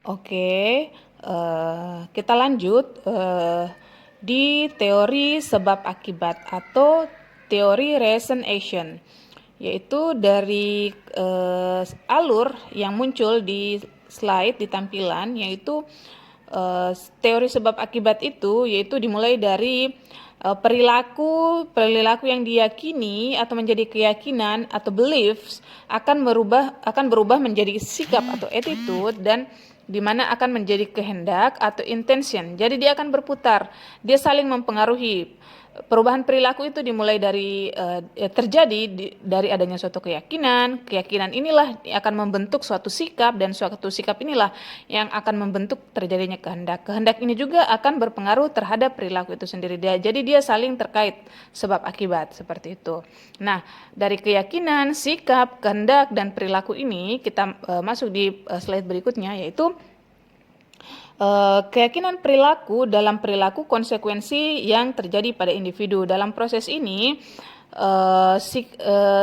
Oke, kita lanjut di teori sebab akibat atau teori reason action, yaitu dari alur yang muncul di slide di tampilan, yaitu teori sebab akibat itu yaitu dimulai dari perilaku yang diyakini atau menjadi keyakinan atau beliefs akan berubah menjadi sikap atau attitude, dan di mana akan menjadi kehendak atau intention. Jadi dia akan berputar, dia saling mempengaruhi. Perubahan perilaku itu dimulai dari terjadi dari adanya suatu keyakinan. Keyakinan inilah yang akan membentuk suatu sikap, dan suatu sikap inilah yang akan membentuk terjadinya kehendak. Kehendak ini juga akan berpengaruh terhadap perilaku itu sendiri. Jadi dia saling terkait, sebab akibat seperti itu. Nah, dari keyakinan, sikap, kehendak, dan perilaku ini kita masuk di slide berikutnya, yaitu keyakinan perilaku. Dalam perilaku, konsekuensi yang terjadi pada individu. Dalam proses ini,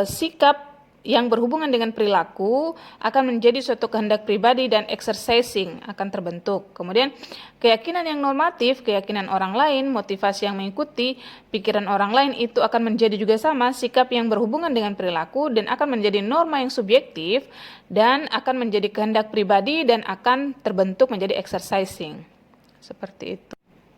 sikap yang berhubungan dengan perilaku akan menjadi suatu kehendak pribadi dan exercising akan terbentuk. Kemudian keyakinan yang normatif, keyakinan orang lain, motivasi yang mengikuti pikiran orang lain itu akan menjadi juga sama sikap yang berhubungan dengan perilaku, dan akan menjadi norma yang subjektif dan akan menjadi kehendak pribadi dan akan terbentuk menjadi exercising. Seperti itu.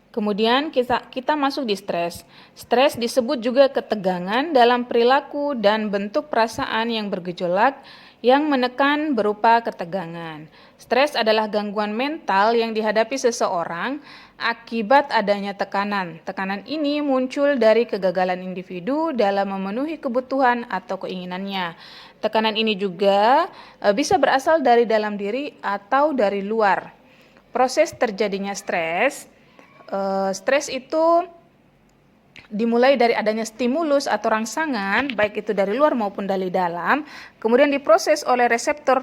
Kemudian kita masuk di stres. Stres disebut juga ketegangan dalam perilaku dan bentuk perasaan yang bergejolak yang menekan berupa ketegangan. Stres adalah gangguan mental yang dihadapi seseorang akibat adanya tekanan. Tekanan ini muncul dari kegagalan individu dalam memenuhi kebutuhan atau keinginannya. Tekanan ini juga bisa berasal dari dalam diri atau dari luar. Proses terjadinya stres itu dimulai dari adanya stimulus atau rangsangan, baik itu dari luar maupun dari dalam, kemudian diproses oleh reseptor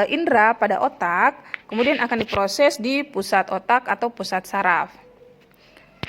indera pada otak, kemudian akan diproses di pusat otak atau pusat saraf.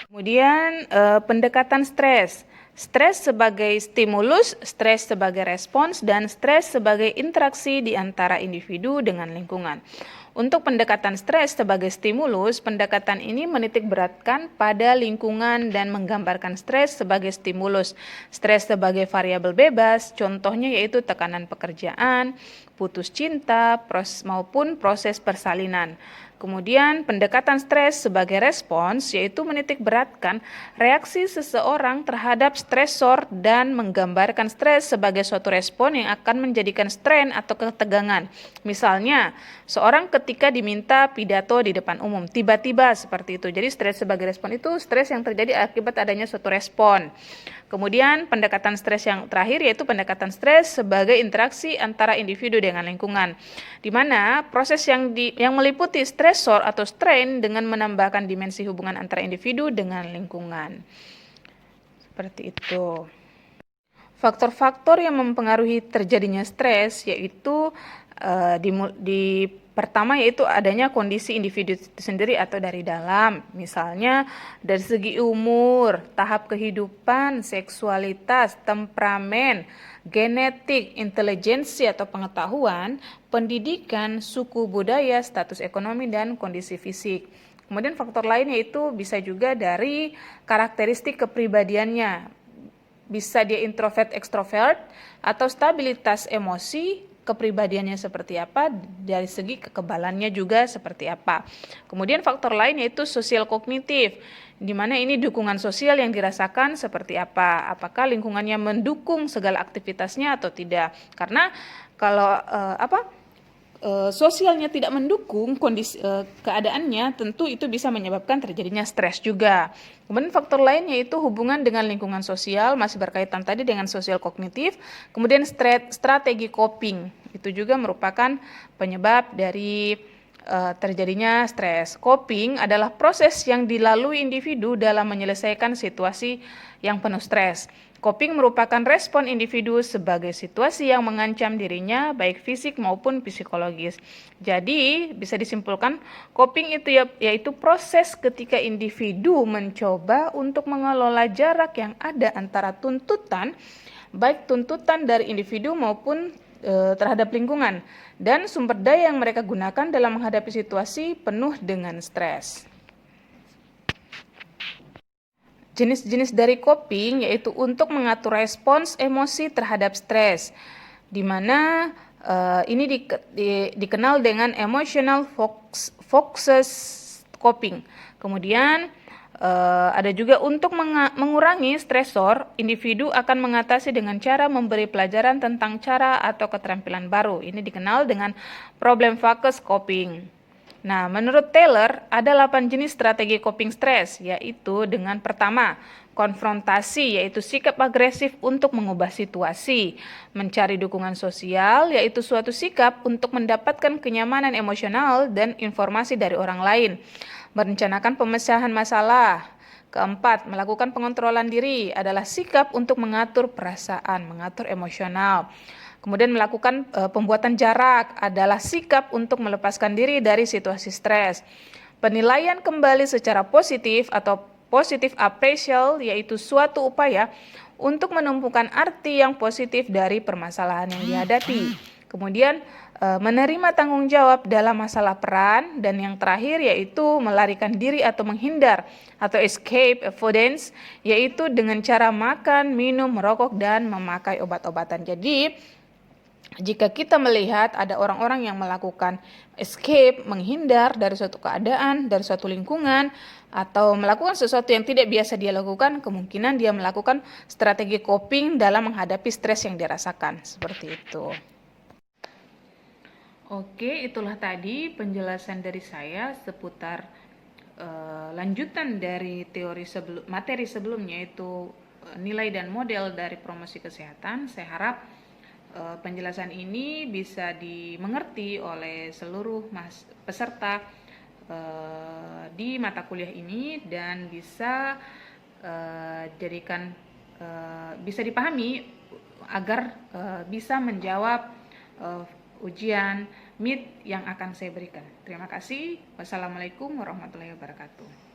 Kemudian pendekatan stres. Stres sebagai stimulus, stres sebagai respons, dan stres sebagai interaksi di antara individu dengan lingkungan. Untuk pendekatan stres sebagai stimulus, pendekatan ini menitik beratkan pada lingkungan dan menggambarkan stres sebagai stimulus. Stres sebagai variabel bebas, contohnya yaitu tekanan pekerjaan, putus cinta, maupun proses persalinan. Kemudian pendekatan stres sebagai respons yaitu menitik beratkan reaksi seseorang terhadap stresor dan menggambarkan stres sebagai suatu respon yang akan menjadikan strain atau ketegangan. Misalnya, seorang ketika diminta pidato di depan umum, tiba-tiba seperti itu. Jadi stres sebagai respon itu stres yang terjadi akibat adanya suatu respon. Kemudian pendekatan stres yang terakhir yaitu pendekatan stres sebagai interaksi antara individu dengan lingkungan, di mana proses yang meliputi stresor atau strain dengan menambahkan dimensi hubungan antara individu dengan lingkungan. Seperti itu. Faktor-faktor yang mempengaruhi terjadinya stres yaitu pertama yaitu adanya kondisi individu itu sendiri atau dari dalam, misalnya dari segi umur, tahap kehidupan, seksualitas, temperamen, genetik, intelijensi atau pengetahuan, pendidikan, suku budaya, status ekonomi, dan kondisi fisik. Kemudian faktor lain yaitu bisa juga dari karakteristik kepribadiannya, bisa dia introvert, ekstrovert, atau stabilitas emosi, kepribadiannya seperti apa, dari segi kekebalannya juga seperti apa. Kemudian faktor lain yaitu sosial kognitif, di mana ini dukungan sosial yang dirasakan seperti apa, apakah lingkungannya mendukung segala aktivitasnya atau tidak. Karena kalau sosialnya tidak mendukung kondisi keadaannya, tentu itu bisa menyebabkan terjadinya stres juga. Kemudian faktor lain yaitu hubungan dengan lingkungan sosial, masih berkaitan tadi dengan sosial kognitif. Kemudian strategi coping, itu juga merupakan penyebab dari terjadinya stres. Coping adalah proses yang dilalui individu dalam menyelesaikan situasi yang penuh stres. Coping merupakan respon individu sebagai situasi yang mengancam dirinya, baik fisik maupun psikologis. Jadi, bisa disimpulkan, coping itu yaitu proses ketika individu mencoba untuk mengelola jarak yang ada antara tuntutan, baik tuntutan dari individu maupun terhadap lingkungan dan sumber daya yang mereka gunakan dalam menghadapi situasi penuh dengan stres. Jenis-jenis dari coping yaitu untuk mengatur respons emosi terhadap stres, di mana ini dikenal dengan emotional focused coping. Kemudian ada juga untuk mengurangi stresor, individu akan mengatasi dengan cara memberi pelajaran tentang cara atau keterampilan baru. Ini dikenal dengan problem focused coping. Nah, menurut Taylor, ada 8 jenis strategi coping stres, yaitu dengan pertama, konfrontasi, yaitu sikap agresif untuk mengubah situasi. Mencari dukungan sosial, yaitu suatu sikap untuk mendapatkan kenyamanan emosional dan informasi dari orang lain. Merencanakan pemecahan masalah. Keempat, melakukan pengontrolan diri adalah sikap untuk mengatur perasaan, mengatur emosional. Kemudian melakukan pembuatan jarak adalah sikap untuk melepaskan diri dari situasi stres. Penilaian kembali secara positif atau positive appraisal, yaitu suatu upaya untuk menumpukan arti yang positif dari permasalahan yang dihadapi. Kemudian menerima tanggung jawab dalam masalah peran, dan yang terakhir yaitu melarikan diri atau menghindar atau escape avoidance, yaitu dengan cara makan, minum, merokok, dan memakai obat-obatan. Jadi jika kita melihat ada orang-orang yang melakukan escape, menghindar dari suatu keadaan, dari suatu lingkungan, atau melakukan sesuatu yang tidak biasa dia lakukan, kemungkinan dia melakukan strategi coping dalam menghadapi stres yang dirasakan. Seperti itu. Oke, itulah tadi penjelasan dari saya seputar lanjutan dari materi sebelumnya, yaitu nilai dan model dari promosi kesehatan. Saya harap penjelasan ini bisa dimengerti oleh seluruh peserta di mata kuliah ini dan bisa bisa dipahami agar bisa menjawab ujian MIT yang akan saya berikan. Terima kasih. Wassalamualaikum warahmatullahi wabarakatuh.